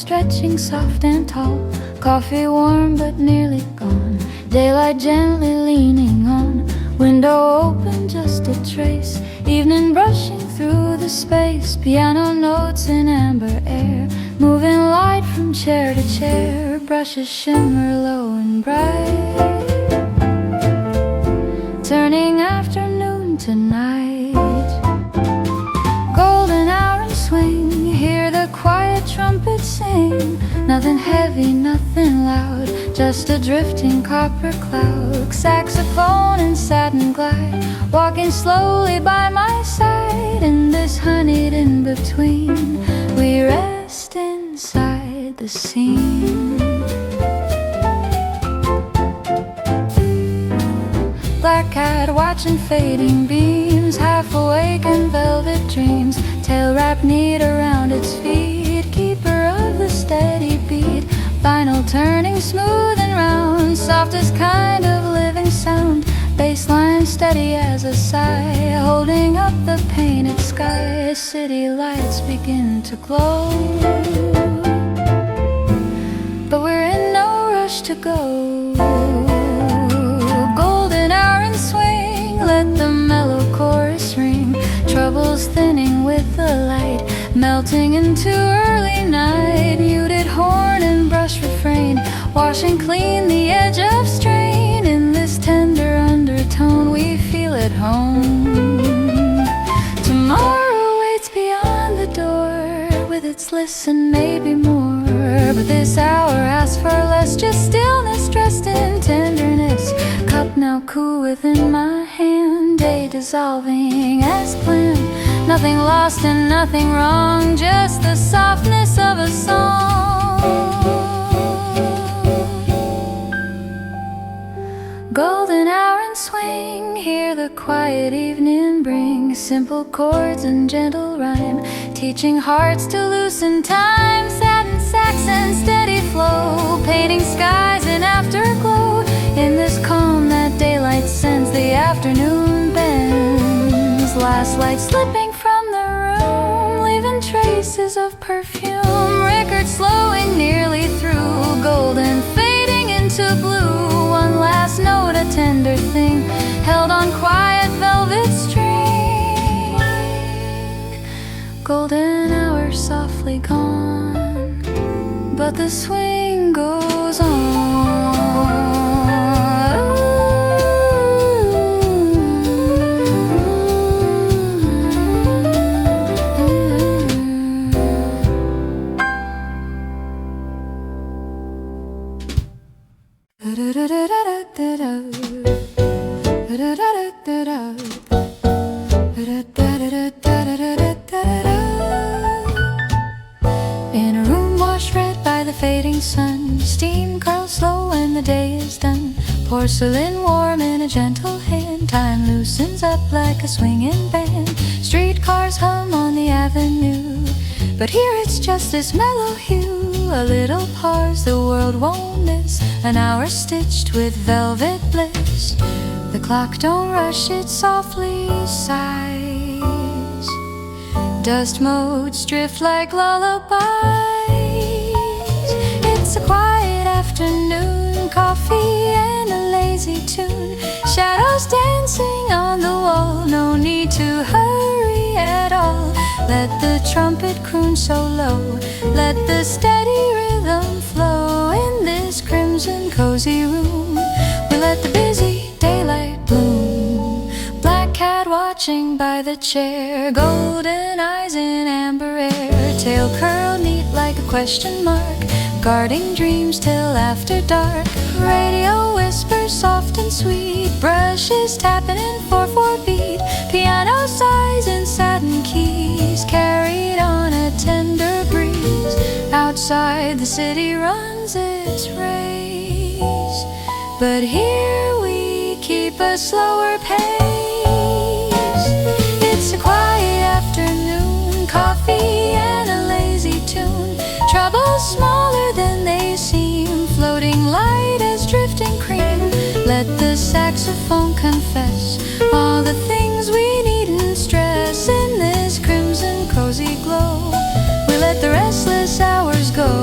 stretching soft and tall. Coffee warm but nearly gone. Daylight gently leaning on. Window open, just a trace. Evening brushing through the space. Piano notes in amber air. Moving light from chair to chair. Brushes shimmer low and bright. Turning afternoon to night. Golden hour and swing. Hear the quiet trumpet sing. Nothing heavy, nothing loud. Just a drifting copper cloud. Saxophone and satin glide. Walking slowly by my side. In this honeyed in-between, we rest inside the scene. Black cat watching fading beams. Half awake in velvet dreams. Tail wrapped neat around its feet. Keeper of the steady beat. Vinyl turning smooth and round. Softest kind of living sound. Bassline steady as a sigh. Holding up the painted sky. City lights begin to glow. But we're in no rush to go. Golden hour and swing. Let the mellow chorus ring. Troubles thinning with the light. Melting into early night. Muted horn and brush refrain. Washing clean the edge of strain. In this tender undertone we feel at home. Tomorrow waits beyond the door. With its lists and maybe more. But this hour asks for less. Just stillness dressed in tenderness. Cup now cool within my hand. Day dissolving as planned. Nothing lost and nothing wrong. Just the softness of a song. Golden hour and swing. Hear the quiet evening bring. Simple chords and gentle rhyme. Teaching hearts to loosen time. Satin sax and steady flow. Painting skies in afterglow. In this calm that daylight sends. The afternoon bends. Last light slipping from the room. Leaving traces of perfume. Record slowing nearly through. Golden fading into blue. One last note, a tender thing. Held on quiet velvet string. Golden hour softly gone. But the swing goes on. In a room washed red by the fading sun. Steam curls slow when the day is done. Porcelain warm in a gentle hand. Time loosens up like a swinging band. Streetcars hum on the avenue. But here it's just this mellow hue. A little pause the world won't miss. An hour stitched with velvet bliss. The clock don't rush, it softly sighs. Dust motes drift like lullabies. It's a quiet afternoon. Coffee and a lazy tune. Shadows dancing on the wall. No need to hurry at all. Let the trumpet croon so low. Let the steady rhythm flow. In this crimson cozy room we let the busy daylight bloom. Black cat watching by the chair. Golden eyes in amber air. Tail curled neat like a question mark. Guarding dreams till after dark. Radio whispers soft and sweet. Brushes tapping in 4/4 beat. Piano sighs in satin keys. Carried on a tender breeze. Outside the city runs its race. But here we keep a slower pace. It's a quiet afternoon. Coffee and a lazy tune. Troubles smaller than they seem. Floating light as drifting cream. Let the saxophone confess all the things we needn't stress. In this crimson cozy glow we let the restless hours go. go.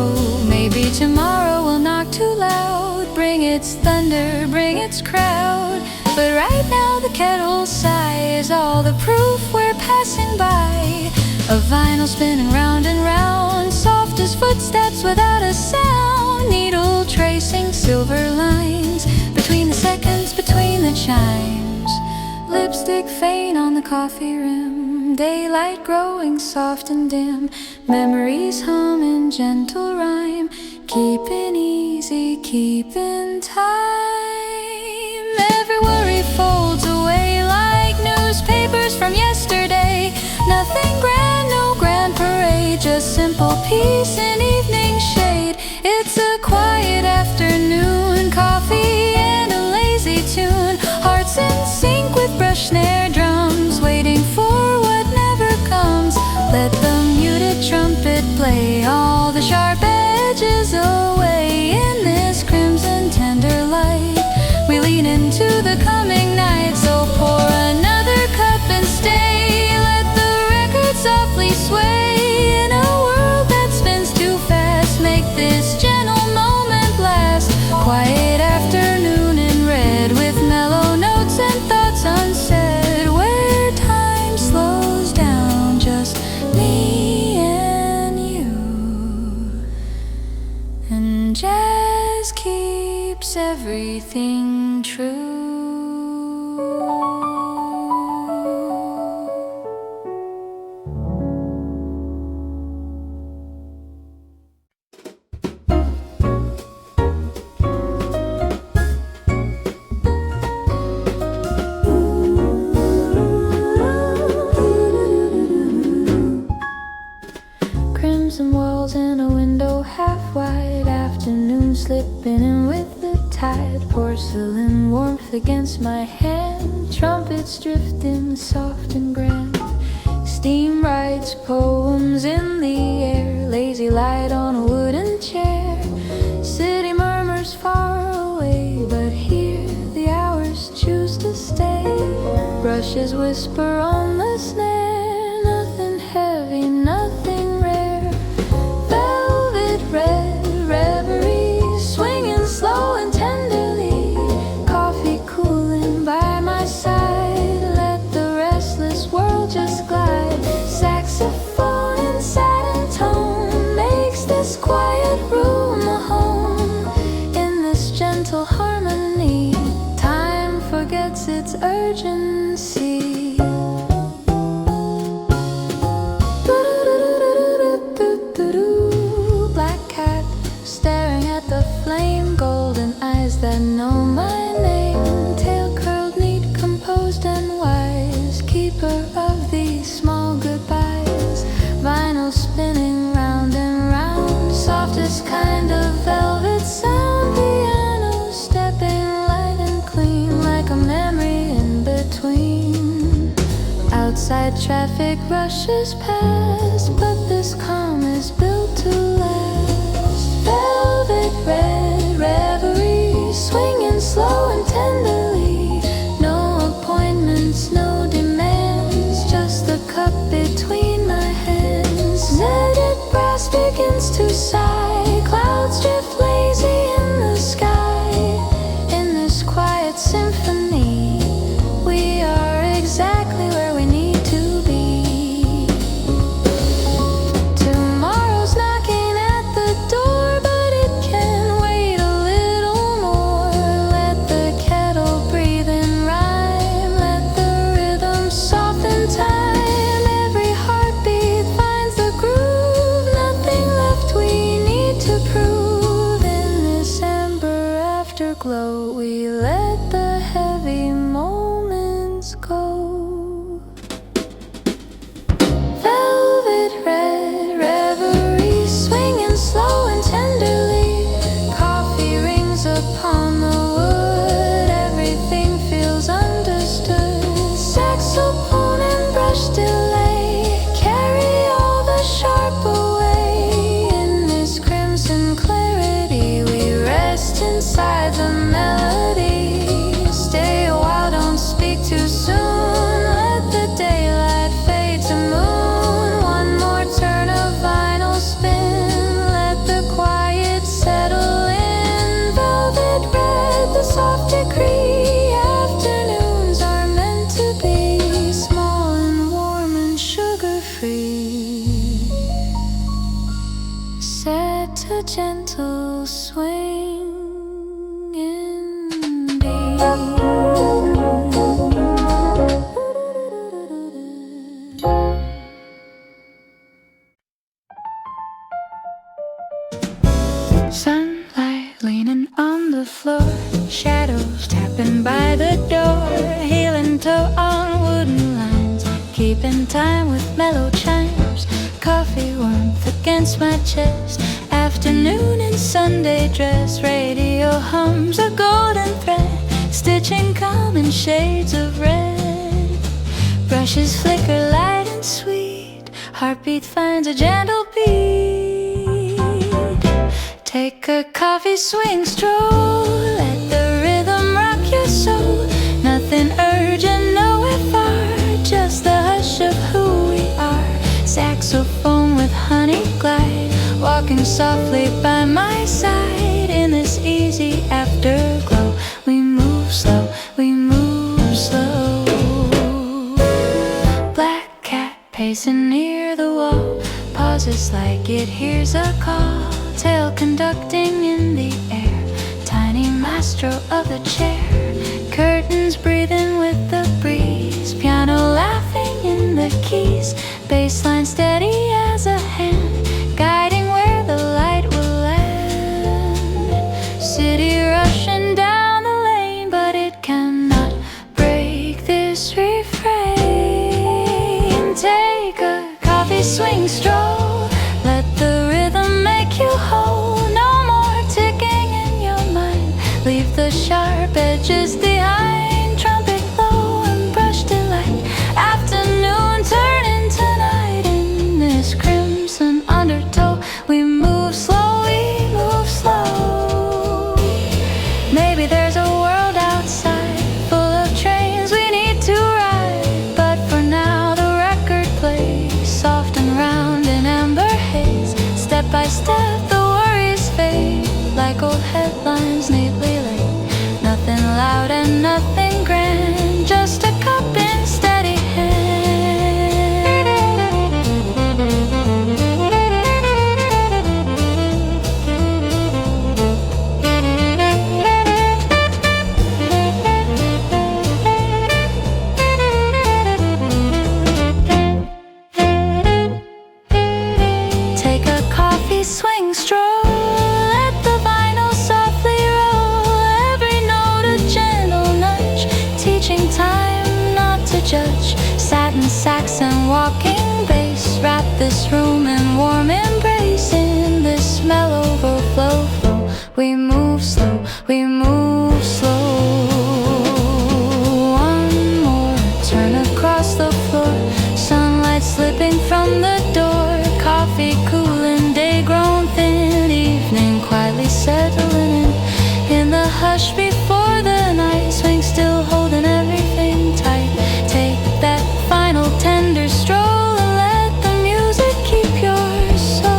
Maybe tomorrow will knock too loud, bring its thunder, bring its crowd. But right now the kettle sigh is all the proof we're passing by. A vinyl spinning round and round, soft as footsteps without a sound. Needle tracing silver lines between the seconds, between the chimes. Lipstick faint on the coffee rim, daylight growing soft and dim. Memories hum in gentle rhyme, keeping easy, keeping time. Every worry folds away like newspapers from yesterday. Nothing grand, no grand parade, just simple peace in evening shade. It's a quiet afternoon, coffee and a lazy tune. Hearts in sync with brush snare drums, waiting for what never comes. Let the muted trumpet play all the sharp edges away. In this crimson tender light, we lean into the coming night. So pour another cup and stay, let the record softly sway. In a world that spins too fast, make this gentle moment last. Quiet afternoon in red, with mellow notes and thoughts unsaid, where time slows down, just me and you. And jazz keeps everything true. Crimson walls and a window half wide, afternoon slipping in with the tide. Porcelain warmth against my hand, trumpets drifting soft and grand. Steam writes poems in the air, lazy light on a wooden chair. City murmurs far away, but here the hours choose to stay. Brushes whisper on the snare, nothing heavy, nothing rare. Velvet red reveries, swinging slow and tenderly. Coffee cooling by my side, let the restless world just glide. Saxophone in satin tone makes this quiet room a home. In this gentle harmony, time forgets its urgency. Black cat staring at the flame, golden eyes that know my name. Tail curled neat, composed and wise, keeper of these small goodbyes. Vinyl spinning round and round, softest kind of velvet sound. Piano stepping light and clean, like a memory in between. Outside traffic rushes past, but this calm is built to last. Velvet red reverie, swinging slow and tenderly. No appointments, no demands, just the cup between my hands. Netted brass begins to sigh, clouds drift lazy in the sky. In this quiet symphony, we are exactly where we need to be. Tomorrow's knocking at the door, but it can wait a little more. Let the kettle breathe and rhyme, let the rhythm soften time. Every heartbeat finds the groove, nothing left we need to prove. In this amber afterglow, we let the heavy moments go. Velvet red reverie, swinging slow and tenderly. Coffee rings upon the wood, everything feels understood. Saxophone and brush delay, carry all the sharp away. In this crimson clarity, we rest inside the melody. Stay a while, don't speak too soon. Let the daylight fade to moon. One more turn of vinyl spin, let the will swing in deep. Sunlight leaning on the floor, shadows tapping by the door, healing toe on wooden lines, keeping time with mellow chimes, coffee warmth against my chest, afternoon in Sunday dress, radio hums a golden thread, stitching calm in shades of red, brushes flicker light and sweet, heartbeat finds a gentle beat. Take a coffee swing stroll, let the rhythm rock your soul. Nothing urgent, nowhere far, just the hush of who we are. Saxophone with honey glide, walking softly by my side. In this easy afterglow, we move slow, we move slow. Black cat pacing near the wall, pauses like it hears a call, tail conducting in the air, tiny maestro of the chair, curtains breathing with the breeze, piano laughing in the keys, bassline steady as a hand, guiding where the light will land. City rushing down the lane, but it cannot break this refrain. Take a coffee swing stroll, let the rhythm make you whole. No more ticking in your mind, leave the sharp edges behind. Trumpet low and brush delight, afternoon turn into night. In this crimson undertow, we move slow, we move slow. Maybe there's a world outside, full of trains we need to ride, but for now the record plays, soft and round in amber haze. Step by step the worries fade, like old headlines neatly laid. Nothing loud and nothing grand, just a cup in steady hand. Take a coffee swing stroll, let the vinyl softly roll, every note a gentle nudge, teaching time not to judge. Satin sax and walking bass, wrap this room in warm embrace. In this mellow overflow flow, we move slow, we move slow. One more turn across the floor, sunlight slipping from the door, coffee cooling, day grown thin, evening quietly settling in the hush before the night swings, still holding everything tight. Take that final tender stroll and let the music keep your soul.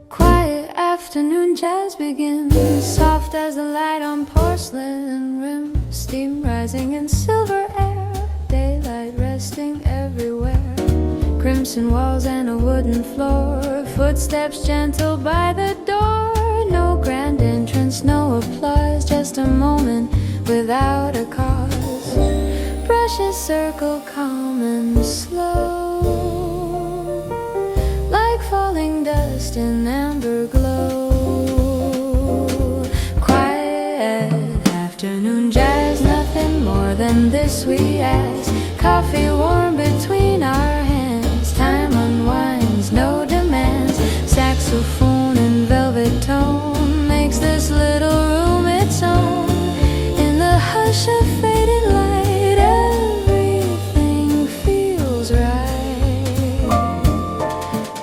Quiet afternoon jazz begins, soft as the light on porcelain rim, steam rising in silver air, daylight resting everywhere, crimson walls and a wooden floor, footsteps gentle by the door, no grand entrance, no applause, just a moment without a cause, brushes circle calm and slow, like falling dust in amber glow. Quiet afternoon jazz, nothing more than this we ask, coffee warm between our hands, time unwinds, no demands, saxophone in velvet tone makes this little room its own. In the hush of faded light, everything feels right.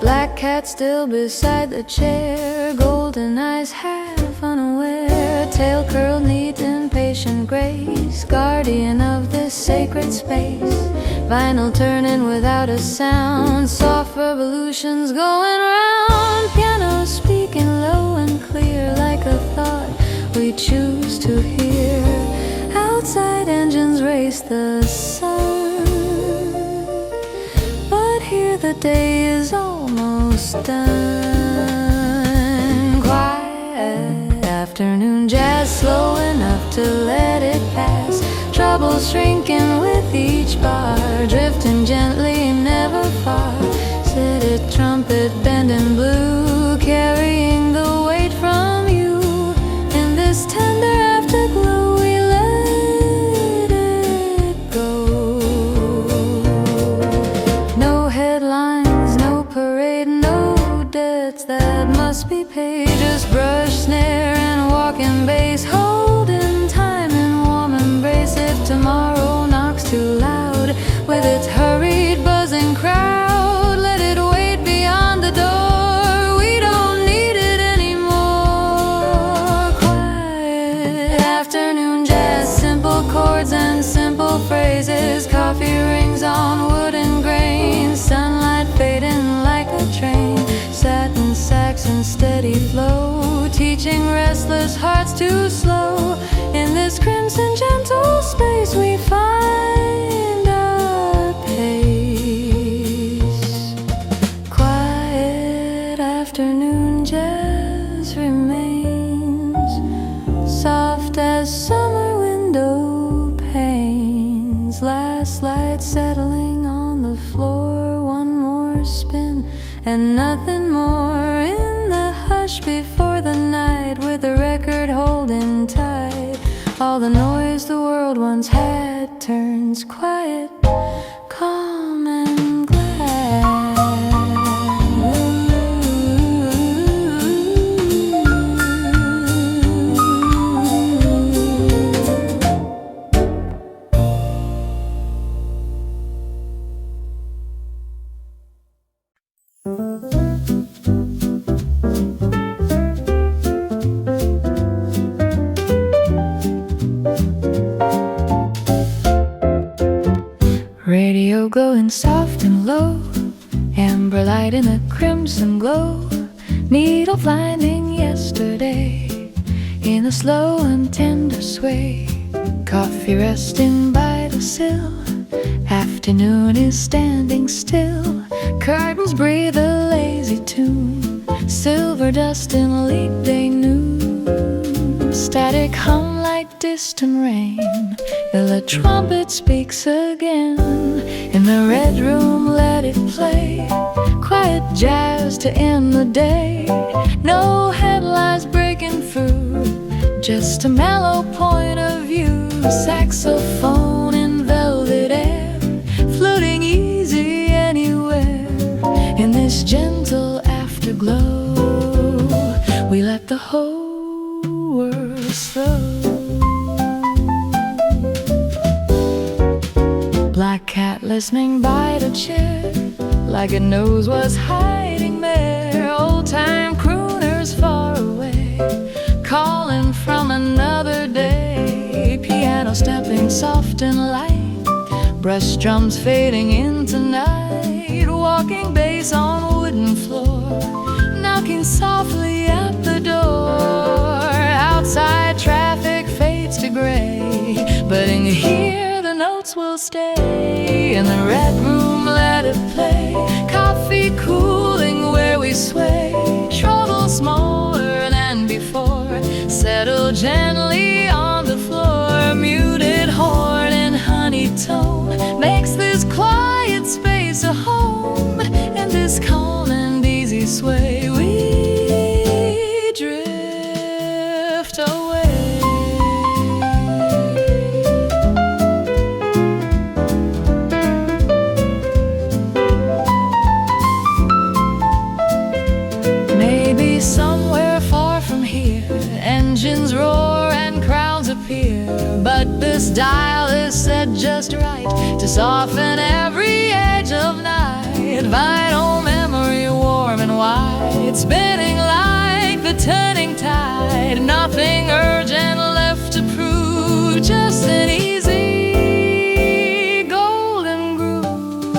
Black cat still beside the chair, golden eyes half unaware, tail curled neat in patient grace, guardian of this sacred space. Vinyl turning without a sound, soft revolutions going round. Piano speaking low and clear, like a thought we choose to hear. Outside engines race the sun, but here the day is almost done. Quiet afternoon jazz, slow enough to let it pass. Troubles shrinking with each bar, drifting gently, never far. Set it trumpet bending blue, carrying the weight from you. In this tender afterglow we let it go. No headlines, no parade, no debts that must be paid. Just brush, snare and walking bass, holding time in warm embrace. If tomorrow knocks too loud with its hurried buzzing crowd, let it wait beyond the door. We don't need it anymore. Quiet afternoon jazz, simple chords and simple phrases. Coffee rings on wooden grains, sunlight fading like a train. Satin sax and steady flow, teaching restless hearts to slow. In this crimson gentle space we find our pace. Quiet afternoon jazz remains, soft as summer window panes. Last light settling on the floor, one more spin and nothing more. In the hush before the night, with the record holding tight, all the noise the world once had turns quiet, calm and glad. Radio glowing soft and low, amber light in a crimson glow. Needle blinding yesterday in a slow and tender sway. Coffee resting by the sill, afternoon is standing still. Curtains breathe a lazy tune, silver dust in late day noon. Static hum like distant rain, the trumpet speaks again. In the red room let it play, quiet jazz to end the day. No headlines breaking through, just a mellow point of view. Saxophone in velvet air, floating easy anywhere. In this gentle afterglow, we let the whole world slow. Black cat listening by the chair, like it knows what's hiding there. Old time crooners far away, calling from another day. Piano stepping soft and light, brush drums fading into night. Walking bass on wooden floor, knocking softly at the door. Outside traffic fades to gray, but in here the notes will stay. In the red room let it play, coffee cooling where we sway. Trouble smaller than before, settle gently on the floor. Muted horn and honey tone makes this quiet space a home. In this calm and easy sway we drift away. Somewhere far from here, engines roar and crowds appear, but this dial is set just right to soften every edge of night. Vinyl memory warm and wide, spinning like the turning tide. Nothing urgent left to prove, just an easy golden groove.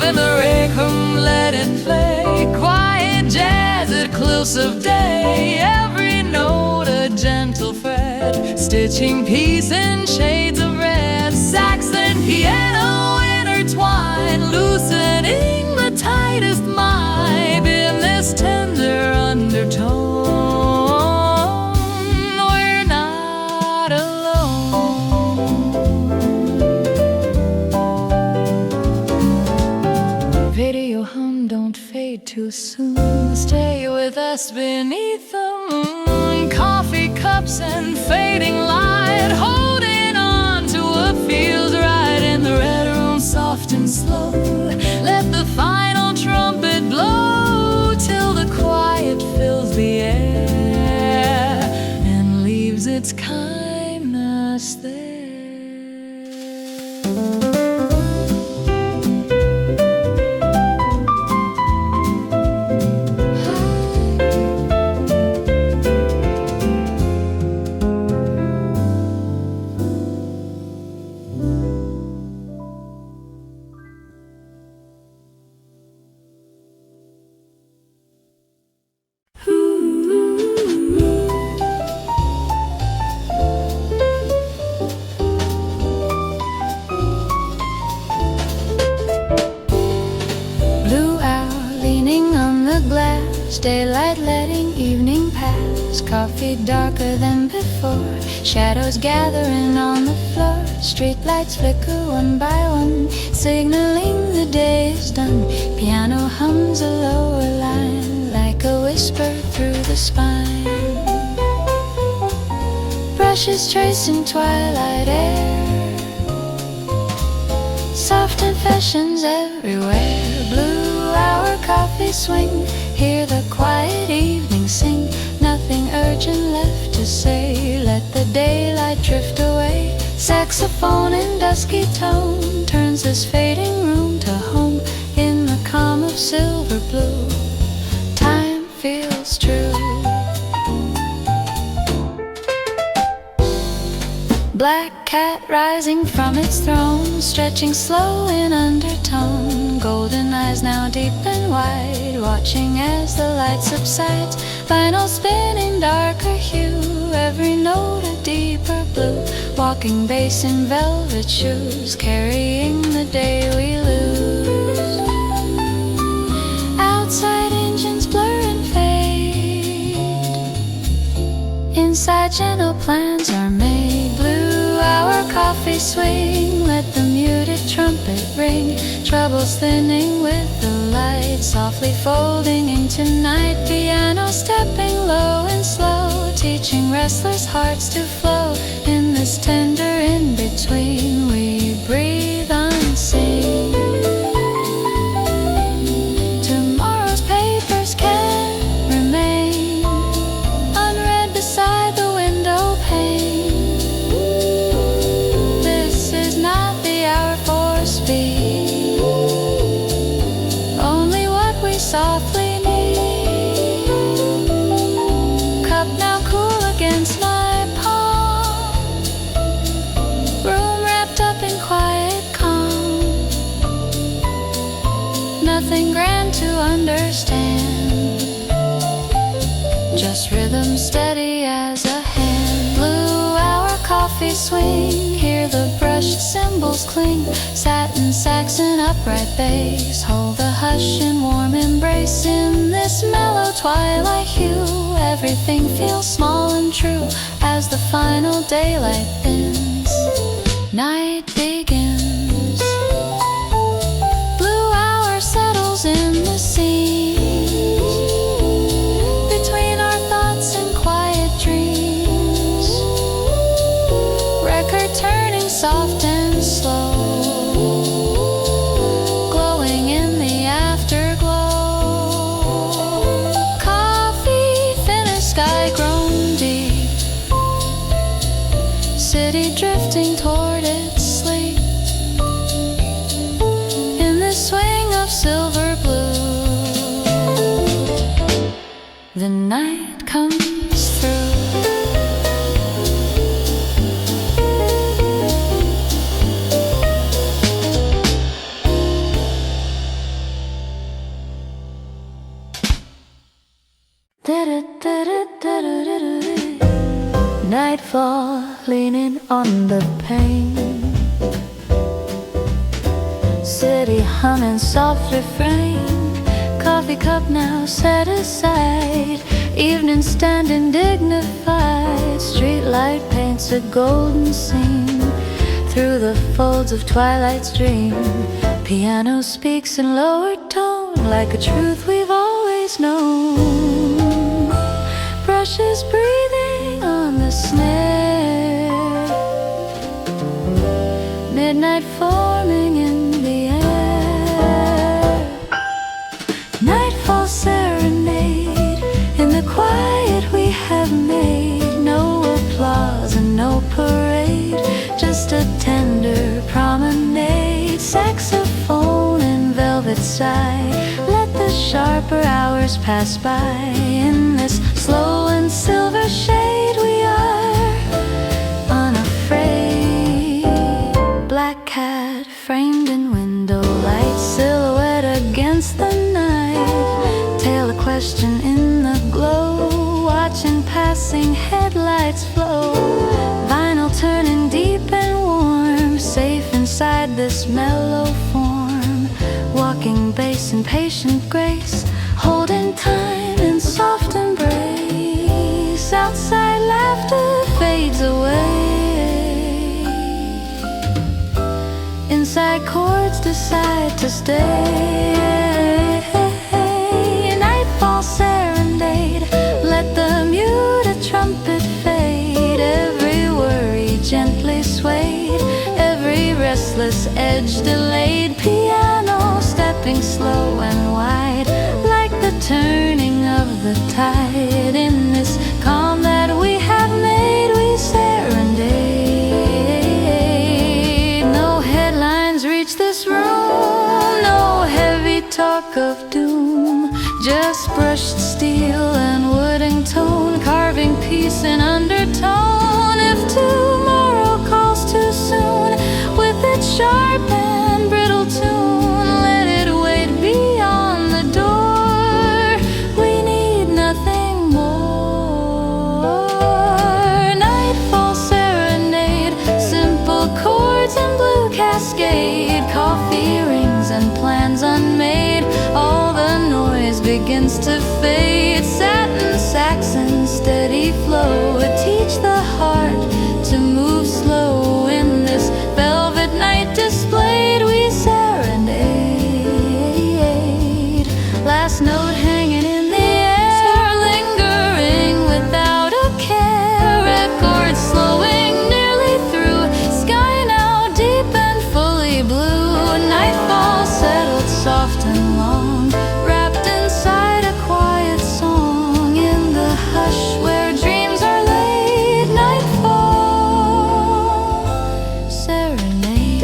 In the rhythm, let it play, quiet jazz at close of day. Every note a gentle fret, stitching peace in shades of red. Sax and piano intertwine, loosening the tightest mibe in this tender undertone. We're not alone. Video hum, don't fade too soon. Stay with us beneath the moon. Coffee cups and fading light, holding on to what feels right in the red room, soft and slow. Let the final trumpet blow till the quiet fills the air and leaves its kindness there. Daylight letting evening pass, coffee darker than before, shadows gathering on the floor. Streetlights flicker one by one, signaling the day is done. Piano hums a lower line, like a whisper through the spine. Brushes tracing twilight air, soft confessions everywhere. Blue hour coffee swing, hear the quiet evening sing. Nothing urgent left to say, let the daylight drift away. Saxophone in dusky tone turns this fading room to home. In the calm of silver blue, time feels true. Black cat rising from its throne, stretching slow in undertone. Golden eyes now deep and wide, watching as the light subsides. Vinyl spinning darker hue, every note a deeper blue. Walking bass in velvet shoes, carrying the day we lose. Outside engines blur and fade, inside gentle plans are made. Blue hour coffee swing, let the muted trumpet ring. Troubles thinning with the light, softly folding into night. Piano stepping low and slow, teaching restless hearts to flow. In this tender in-between, we breathe unseen. Tomorrow's papers can remain unread beside the window pane. This is not the hour for speed, only what we softly need. Cup now cool against my palm, room wrapped up in quiet calm. Nothing grand to understand, just rhythm steady as a hand. Blue hour coffee swing, hear the brushed cymbals cling. Satin sax and upright bass, hold the hush in warm embrace. In this mellow twilight hue, everything feels small and true. As the final daylight ends, night begins. Blue hour settles in the scenes, between our thoughts and quiet dreams. Record turning soft and slow, glowing in the afterglow. Coffee, finished, sky grown deep, city drifting toward its sleep. In the swing of silver blue, the night comes through. Nightfall, leaning on the pane, city humming soft refrain, coffee cup now set aside, evening standing dignified, streetlight paints a golden scene through the folds of twilight's dream. Piano speaks in lower tone like a truth we've always known. Brushes breathing on the snare, midnight forming in the air. Nightfall serenade in the quiet we have made. No applause and no parade, just a tender promenade. Saxophone and velvet sigh, let the sharper hours pass by. In this slow and silver shade we are unafraid. Black cat framed in window light, silhouette against the night, tail a question in the glow, watching passing headlights flow. Vinyl turning deep and warm, safe inside this mellow form. Walking bass in patient grace, holding time in soft embrace. Outside laughter fades away, inside chords decide to stay. Nightfall serenade, let the muted trumpet fade. Every worry gently swayed, every restless edge delayed. Piano stepping slow and wide, like the turning of the tide. In this calm that we have made, we serenade. No headlines reach this room, no heavy talk of doom, just brushed steel and wooden tone, carving peace in undertone. If tomorrow calls too soon, with its sharp and brittle tune, let it wait beyond the door. We need nothing more. Nightfall serenade, simple chords and blue cascade, coffee rings and plans unmade. All the noise begins to fade. Satin Saxon steady flow, teach the heart to move slow. In this velvet night displayed, we serenade. Last note hanging in the air, lingering without a care. Record slowing nearly through, sky now deep and fully blue. Nightfall settled soft and long, wrapped inside a quiet song. In the hush where dreams are laid, nightfall serenade.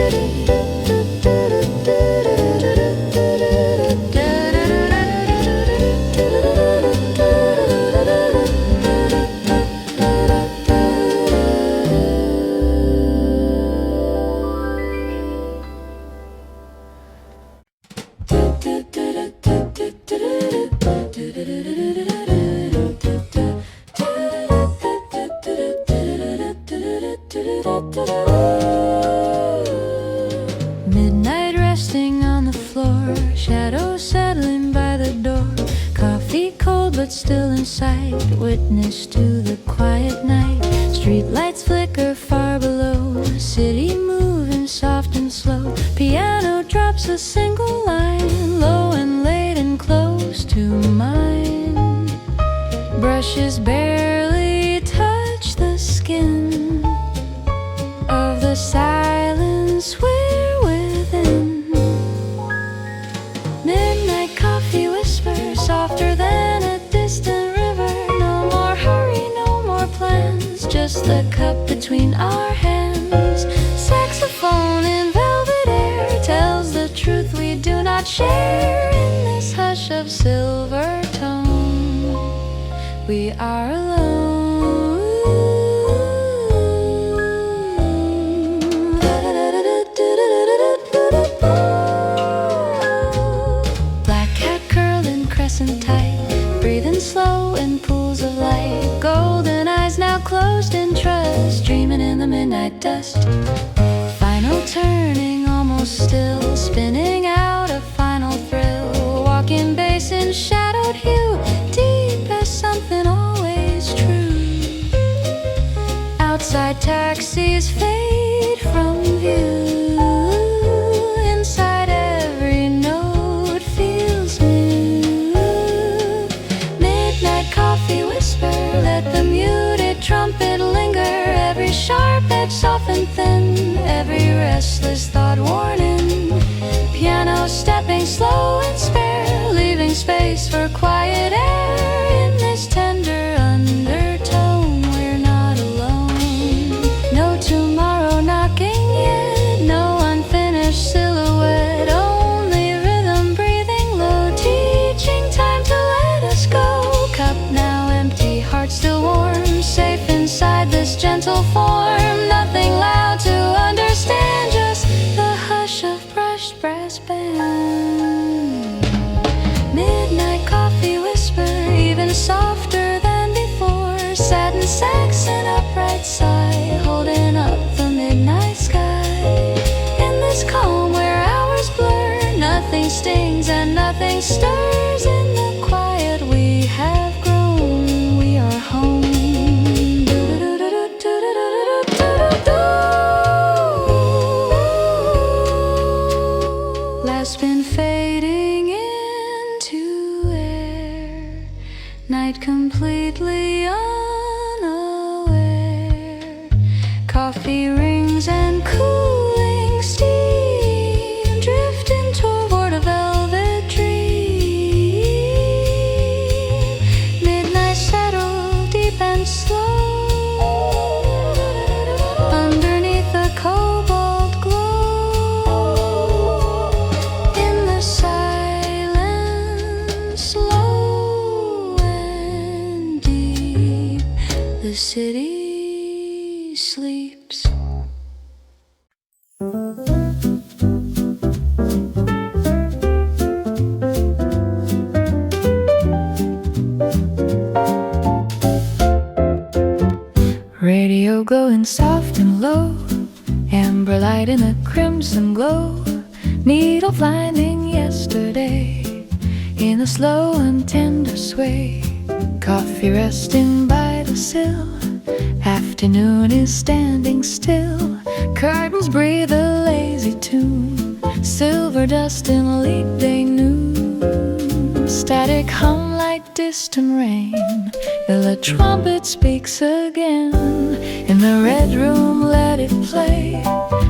Midnight resting on the floor, shadows settling by the door. Coffee cold but still in sight, witness to the quiet night. Street lights flicker far below, city moving soft and slow. Piano drops a single line, low and late and close to mine. Brushes barely touch the skin of the silence we're within. Midnight coffee whispers softer than a distant river. No more hurry, no more plans, just the cup between our hands. Saxophone in velvet air tells the truth we do not share. In this hush of silver tone, we are alone. Black cat curled and crescent tight, breathing slow in pools of light. Golden eyes now closed in trust, dreaming in the midnight dust. Final turning, almost still, spinning out a final thrill. Walking bass in shadowed hue, deep as something always true. Outside taxis fade from view. Inside every note feels new. Midnight coffee whisper, let the muted trumpet linger. Every sharp edge soften thin, every restless thought warning. Piano stepping slow and spare, leaving space for quiet air. In this tender undertone, we're not alone. No tomorrow knocking yet, no unfinished silhouette. Only rhythm breathing low, teaching time to let us go. Cup now empty, heart still warm, safe inside this gentle form. Nothing loud to understand, just the hush of brushed brass band. Midnight coffee whisper, even softer than before. Satin Saxon upright sigh, holding up the midnight sky. In this calm where hours blur, nothing stings and nothing stirs. In the quiet we have grown, we are home. Last been fading into air, night completely unaware. Coffee rings and cooling steam, drifting toward a velvet dream. Midnight settle deep and slow, underneath the cobalt glow. In the silence, slow and deep, the city sleeps. Radio going soft and low, amber light in a crimson glow. Needle blinding yesterday in a slow and tender sway. Coffee resting by the sill, afternoon is standing still. Curtains breathe a lazy tune, silver dust in leap day noon. Static hum like distant rain, till the trumpet speaks again. In the red room let it play,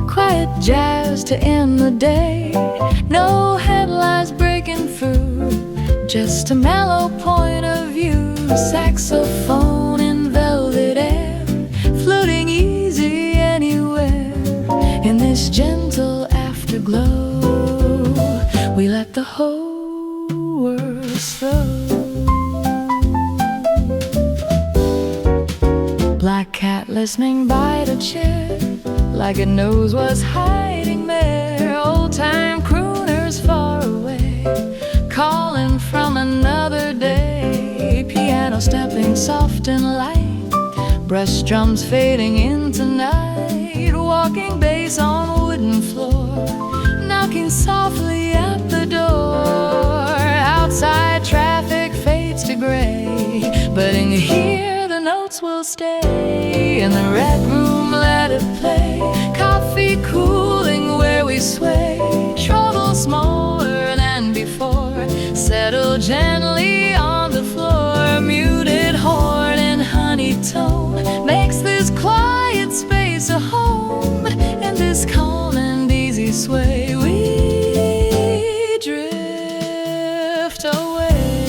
quiet jazz to end the day. No headlines breaking through, just a mellow point of view. Saxophone in velvet air, floating easy anywhere. In this gentle afterglow, we let the whole world slow. Black cat listening by the chair, like it knows what's hiding there. Old time crooners far away, calling from another day. Piano stepping soft and light, brush drums fading into night. Walking bass on wooden floor, knocking softly at the door. Outside traffic fades to gray, but in here the notes will stay. In the red room let it play, coffee cooling where we sway. Trouble smaller than before, settle gently on the floor. Muted horn and honey tone makes this quiet space a home. In this calm and easy sway we drift away.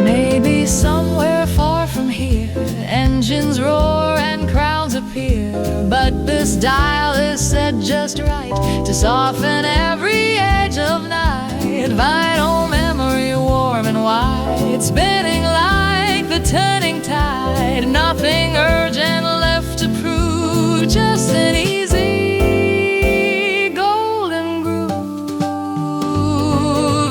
Maybe somewhere far from here, engines roar just right to soften every edge of night. Vinyl memory warm and white, spinning like the turning tide. Nothing urgent left to prove, just an easy golden groove.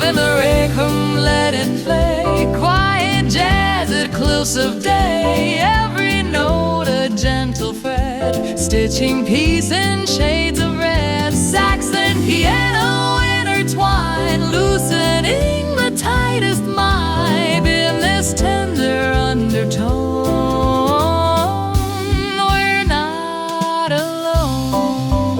In the rhythm, let it play, quiet jazz at close of day. Every note a gentle fret, stitching peace in shades of red. Sax and piano intertwine, loosening the tightest vibe in this tender undertone. We're not alone.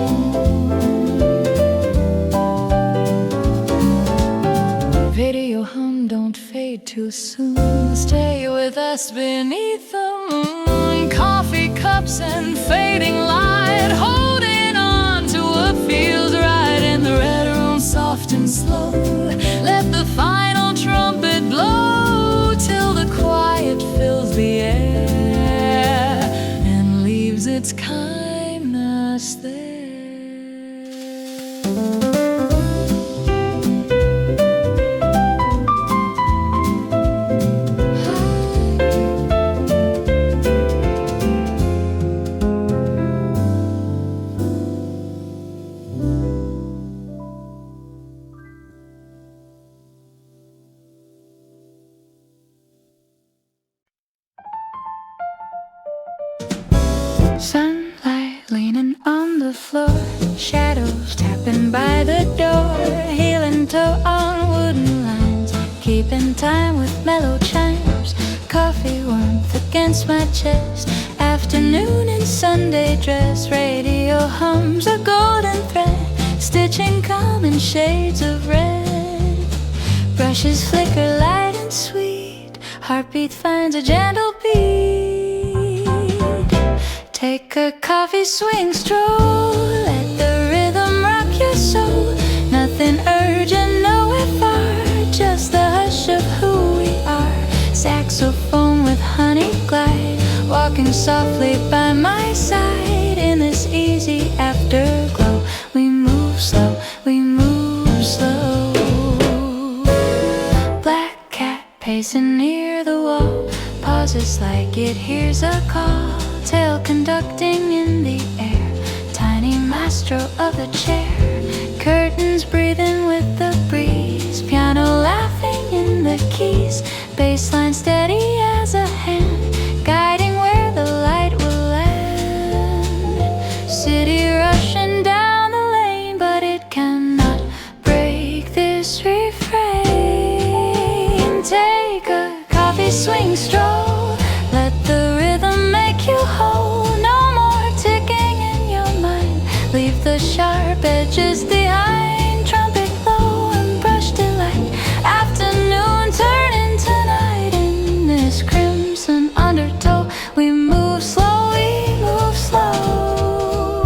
Video hum, don't fade too soon. Stay with us beneath the moon. Coffee cups and fading light, holding on to what feels right in the red room, soft and slow. Let the final trumpet blow till the quiet fills the air and leaves its kindness there. Sunlight leaning on the floor, shadows tapping by the door, healing toe on wooden lines, keeping time with mellow chimes. Coffee warmth against my chest, afternoon in Sunday dress. Radio hums a golden thread, stitching calm in shades of red. Brushes flicker light and sweet, heartbeat finds a gentle beat. Take a coffee swing stroll, let the rhythm rock your soul. Nothing urgent, nowhere far, just the hush of who we are. Saxophone with honey glide, walking softly by my side. In this easy afterglow, we move slow, we move slow. Black cat pacing near the wall, pauses like it hears a call. Tail conducting in the air, tiny maestro of the chair. Curtains breathing with the breeze, piano laughing in the keys. Bassline steady as a hand, guiding where the light will land. City rushing down the lane, but it cannot break this refrain. Take a coffee swing stroll, let the rhythm make you whole. No more ticking in your mind, leave the sharp edges behind. Trumpet low and brush delight, afternoon turn into night. In this crimson undertow, we move slow, we move slow.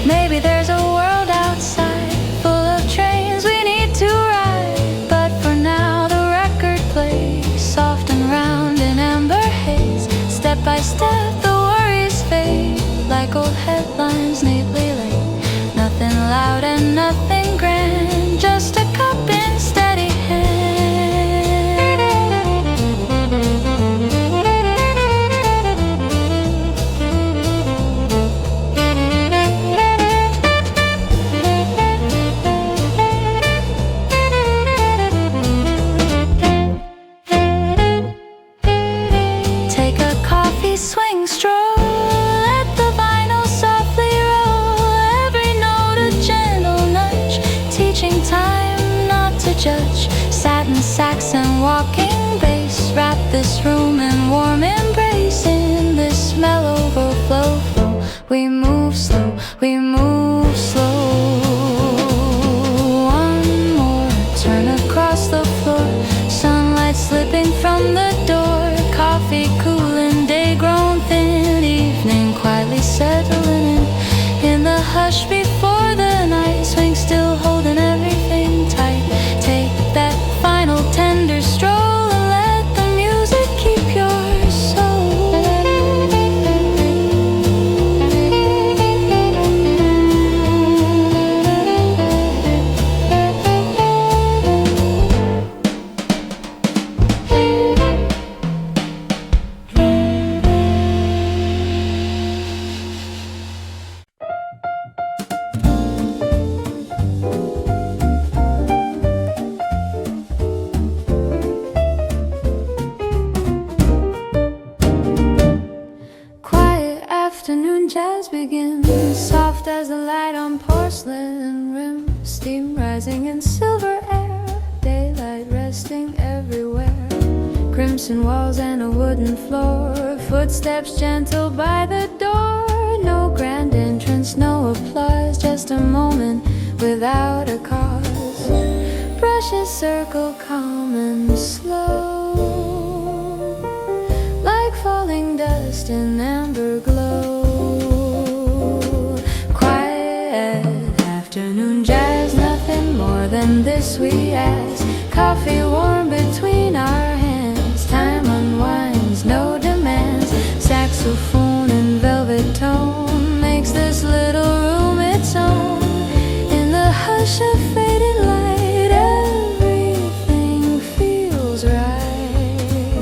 Maybe there's a world outside, full of trains we need to ride. But for now the record plays, soft and round in amber haze. Step by step the worries fade, like old headlines neatly laid. Nothing loud and nothing grand, just a cup in steady hand. Take a coffee swing stroll, let the vinyl softly roll. Every note a gentle nudge, teaching time not to judge. Satin sax and walking bass, wrap this room in warm embrace. In this mellow overflow flow, we move slow, we move slow. One more turn across the floor, sunlight slipping from the door. Coffee cooling, day grown thin, evening quietly settling in the hush before the night swings, still holding everything tight. Take that final tender stroll and let the music keep your soul. on porcelain rims, steam rising in silver air, daylight resting everywhere. Crimson walls and a wooden floor, footsteps gentle by the door. No grand entrance, no applause, just a moment without a cause. Brushes circle calm and slow, like falling dust in amber glow. Quiet afternoon jazz, nothing more than this we ask. Coffee warm between our hands, time unwinds, no demands. Saxophone in velvet tone makes this little room its own. In the hush of fading light, everything feels right.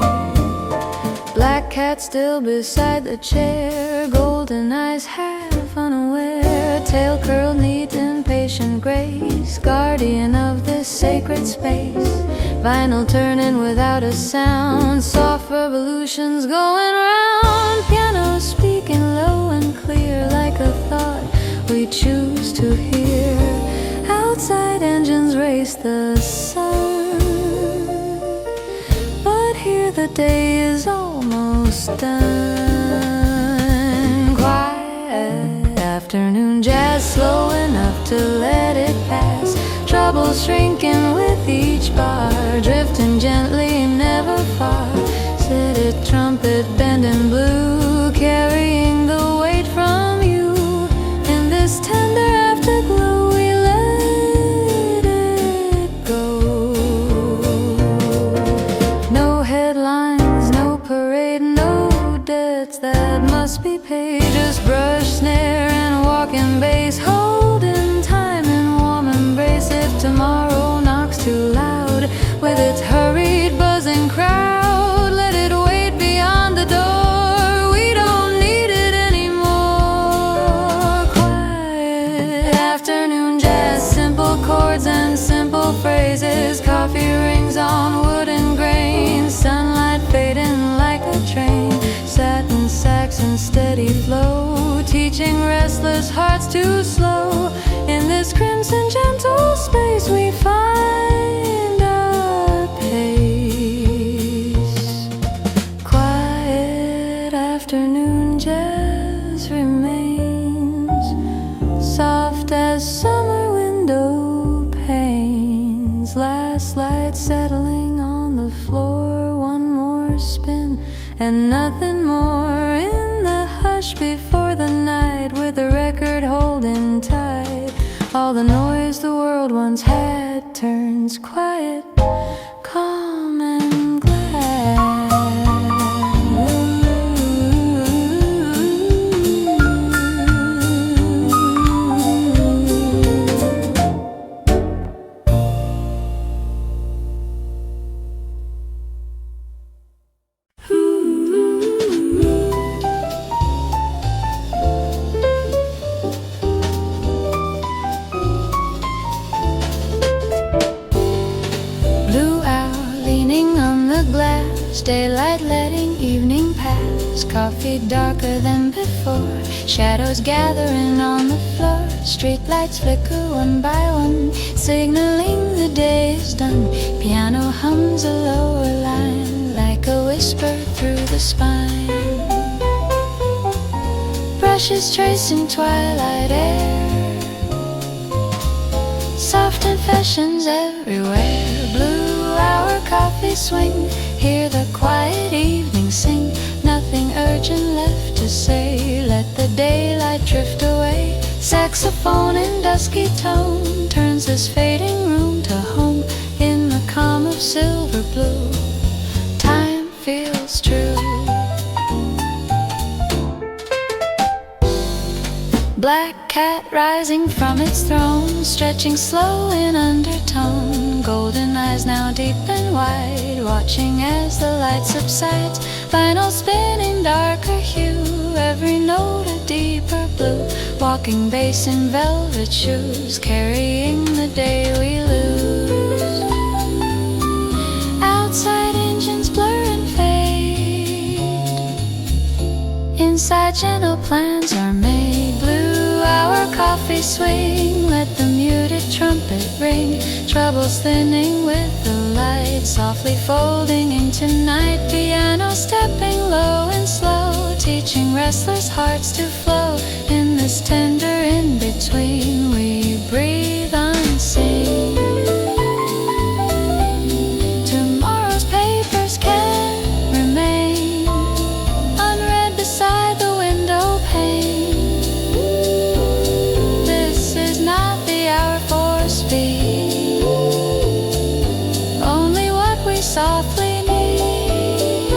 Black cat still beside the chair, golden eyes half unaware, tail curled neat in patient grace, guardian of this sacred space. Vinyl turning without a sound, soft revolutions going round. Piano speaking low and clear, like a thought we choose to hear. Outside engines race the sun, but here the day is almost done. Quiet afternoon jazz, slow enough to let it pass. Troubles shrinking with each bar, drifting gently, never far. Set it trumpet bending blue, carrying the weight from you. In this tender afterglow, we let it go. No headlines, no parade, no debts that must be paid. Just brush, snare, and walking bass, holding time in warm embrace. If tomorrow knocks too loud with its hurried, buzzing crowd, let it wait beyond the door. We don't need it anymore. Quiet afternoon jazz, simple chords and simple phrases. Coffee rings on wooden grains, sunlight fading like a train. Satin sax and steady flow, teaching restless hearts to slow. In this crimson gentle space we find our pace. Quiet afternoon jazz remains, soft as summer window panes. Last light settling on the floor, one more spin and nothing more. In the hush before the night, with the record holding tight, all the noise the world once had turns quiet, calm and glad. Daylight letting evening pass, coffee darker than before, shadows gathering on the floor. Streetlights flicker one by one, signaling the day is done. Piano hums a lower line, like a whisper through the spine. Brushes tracing twilight air, soft confessions everywhere. Blue hour coffee swing, hear the quiet evening sing. Nothing urgent left to say, let the daylight drift away. Saxophone in dusky tone turns this fading room to home. In the calm of silver blue, time feels true. Black cat rising from its throne, stretching slow in undertone. Golden eyes now deep and wide, watching as the light subsides. Vinyl spinning darker hue, every note a deeper blue. Walking bass in velvet shoes, carrying the day we lose. Outside engines blur and fade, inside gentle plans are made. Blue hour coffee swing, let the muted trumpet ring. Troubles thinning with the light, softly folding into night. Piano stepping low and slow, teaching restless hearts to flow. In this tender in-between, we breathe and sing. Tomorrow's papers can remain unread beside the window pane. This is not the hour for speed, only what we softly need.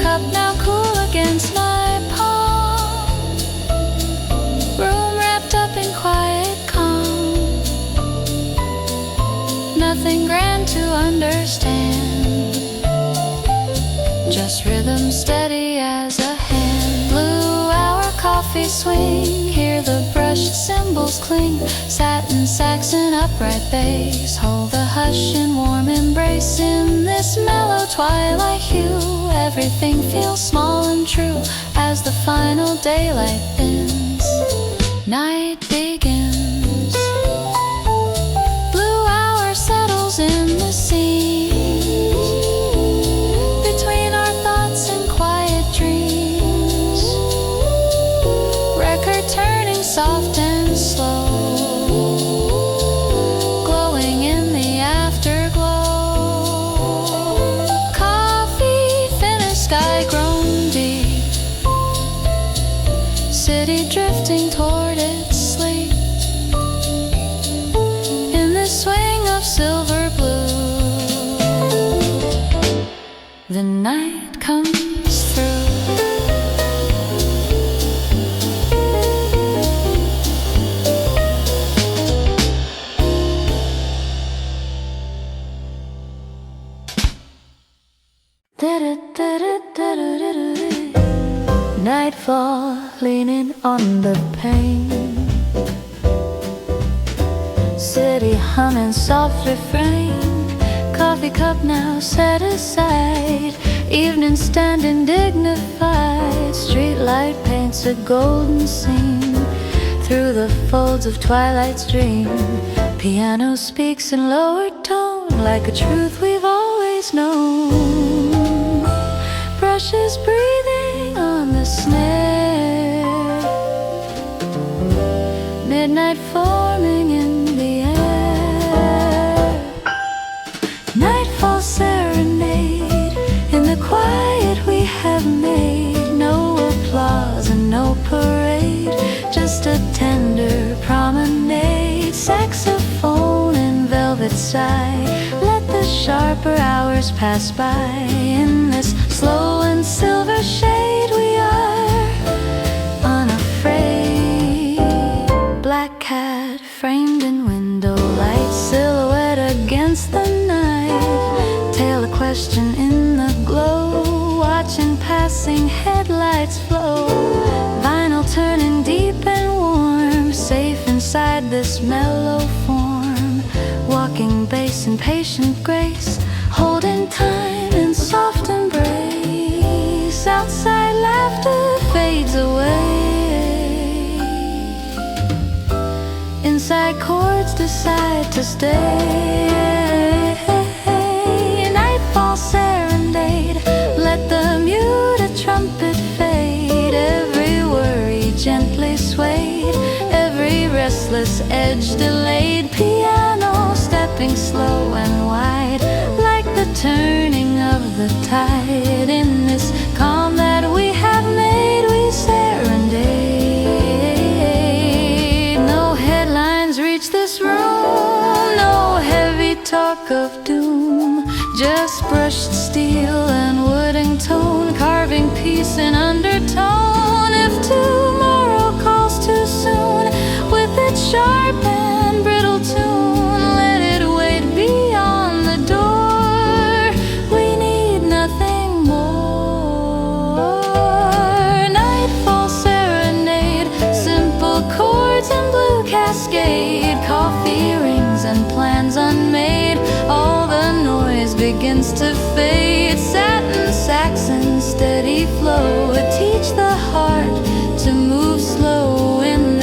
Cup now cool against my palm, room wrapped up in quiet calm. Nothing grand to understand, just rhythm steady as a hand. Blue hour coffee swing, hear the brushed cymbals cling. Satin Saxon upright bass, hold the hush in warm embrace. In this mellow twilight hue, everything feels small and true. As the final daylight thins, night begins. Blue hour settles in the scenes, between our thoughts and quiet dreams. Record turning soft and slow, glowing in the afterglow. Coffee finished, sky grown deep, city drifting toward its sleep. In the swing of silver blue, the night comes through. Nightfall, leaning on the pane, city humming soft refrain. Coffee cup now set aside, evening standing dignified. Streetlight paints a golden scene through the folds of twilight's dream. Piano speaks in lower tone, like a truth we've always known. Brushes breathing on the snare, midnight forming in the air. Nightfall serenade, in the quiet we have made. No applause and no parade, just a tender promenade. Saxophone and velvet sigh, let the sharper hours pass by. In this slow and silver shade we are unafraid. Black cat framed in window light, silhouette against the night. Tail a question in the glow, watching passing headlights flow. Vinyl turning deep and warm, safe inside this mellow form. Walking bass in patient grace, holding time in soft embrace. Outside laughter fades away, inside chords decide to stay. Nightfall serenade, let the muted trumpet fade. Every worry gently swayed, every restless edge delayed. Piano stepping slow and wide, like the turning of the tide. In this calm that we have made, we serenade. No headlines reach this room, no heavy talk of doom, just brushed steel and wooden tone, carving peace in undertone. If tomorrow calls too soon, with its sharp and brittle tune, let it wait beyond the door. We need nothing more. Nightfall serenade, simple chords and blue cascade. Coffee rings and plans unmade, all the noise begins to fade. Satin Saxon steady flow, teach the heart to move slow in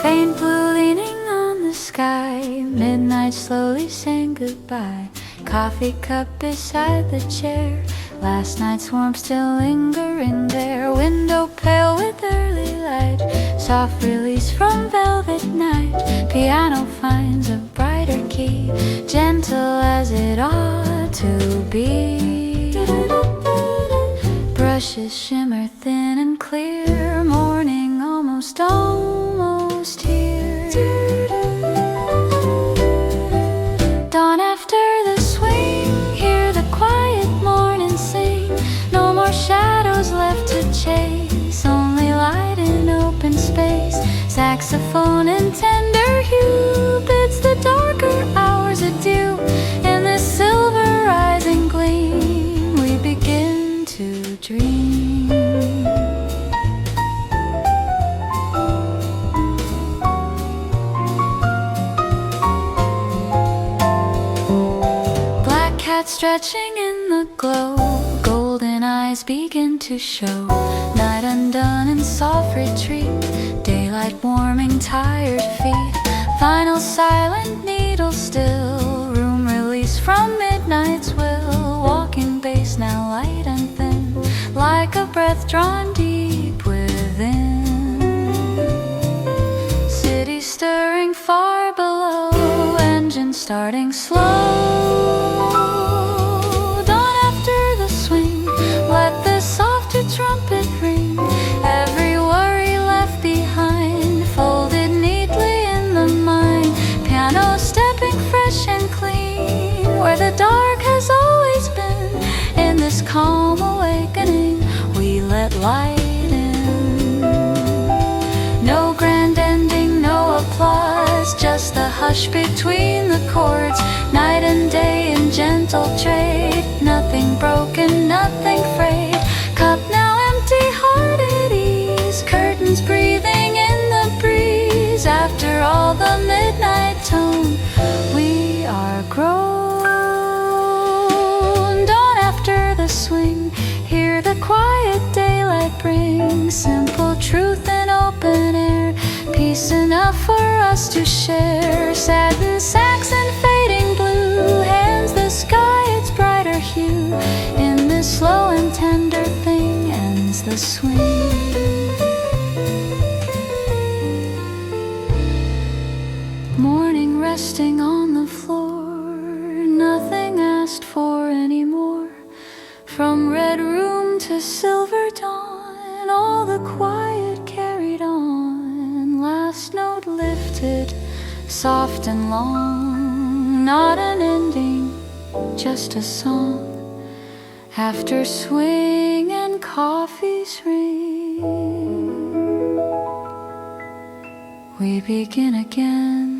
Faint blue leaning on the sky, midnight slowly saying goodbye. Coffee cup beside the chair, last night's warmth still lingering there. Window pale with early light, soft release from velvet night. Piano finds a brighter key, gentle as it ought to be. Brushes shimmer thin and clear, morning almost here. Dawn after the swing, hear the quiet morning sing. No more shadows left to chase, only light in open space. Saxophone and tender hue bids the darker hours adieu. In this silver rising gleam, we begin to dream. Stretching in the glow, golden eyes begin to show. Night undone in soft retreat, daylight warming tired feet. Final silent needle still, room release from midnight's will. Walking bass now light and thin, like a breath drawn deep within. City stirring far below, engine starting slow. Trumpet ring, every worry left behind, folded neatly in the mind. Piano stepping fresh and clean, where the dark has always been. In this calm awakening, we let light in. No grand ending, no applause, just the hush between the chords. Night and day in gentle trade, nothing broken, nothing frayed. Cup now empty, heart at ease, curtains breathing in the breeze. After all the midnight tone, we are grown. Dawn after the swing, hear the quiet daylight bring. Simple truth in open air, peace enough for us to share. Satin sax and fading blue, hands the sky its brighter hue. In this slow and tender thing ends the swing. Morning resting on the floor, nothing asked for anymore. From red room to silver dawn, all the quiet carried on. Last note lifted, soft and long, not an ending, just a song. After swing and coffee's ring, we begin again.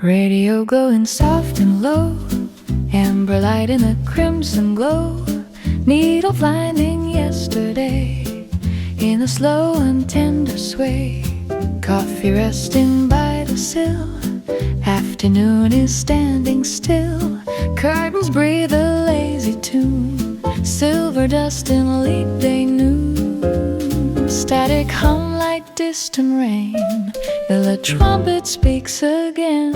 Radio glowing soft and low, amber light in a crimson glow. Needle finding yesterday in a slow and tender sway. Coffee resting by the sill, afternoon is standing still. Curtains breathe a lazy tune, silver dust in a late day noon. Static hum like distant rain, till the trumpet speaks again.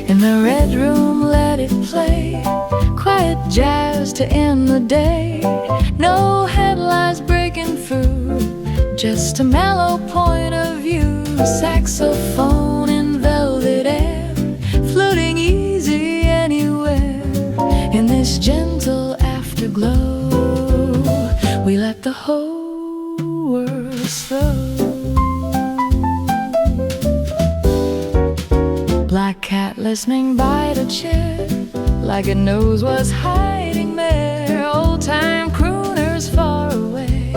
In the red room let it play, quiet jazz to end the day. No headlines breaking through, just a mellow point of view. Saxophone in velvet air, floating easy anywhere. the whole world slow. Black cat listening by the chair, like it knows what's hiding there. Old-time crooners far away,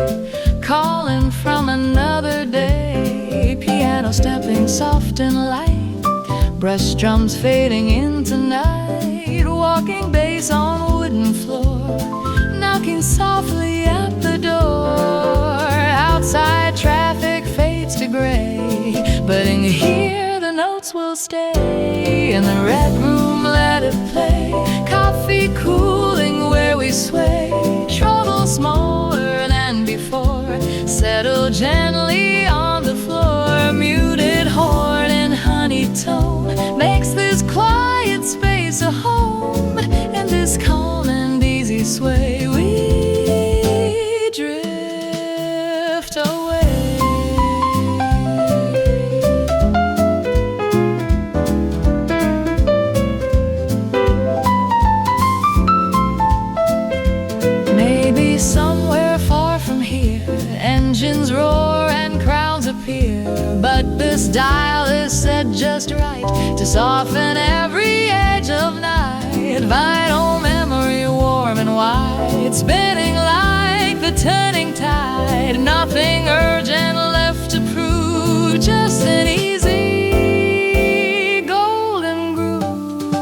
calling from another day. Piano stepping soft and light, brush drums fading into night. Walking bass on wooden floor, knocking softly at the door. Outside traffic fades to gray, but in here the notes will stay. In the red room let it play, coffee cooling where we sway. Trouble smaller than before, settle gently on the floor. Muted horn and honey tone makes this quiet space a home. And this calm and easy sway, we drift away. Maybe somewhere far from here, engines roar and crowds appear, but this dial is set just right to soften every edge of night. Vital memory warm and wide, spinning like the turning tide. Nothing urgent left to prove, just an easy golden groove.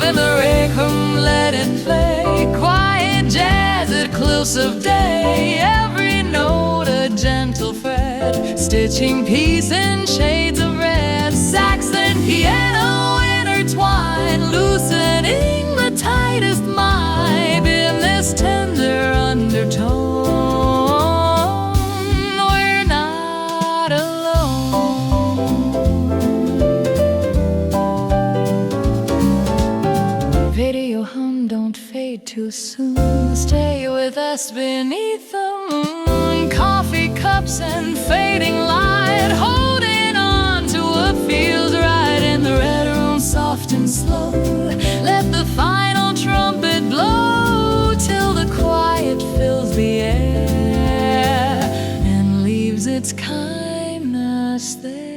In the rec room let it play, quiet jazz at close of day. Every note a gentle fret, stitching peace in shades of red. Sax and piano intertwine, loosening the tightest vibe in this tender undertone. We're not alone. Video hum, don't fade too soon. Stay with us beneath the moon. Coffee cups and fading light, holding on to what feels right. In the red room, soft and slow, let the final trumpet blow till the quiet fills the air and leaves its kindness there.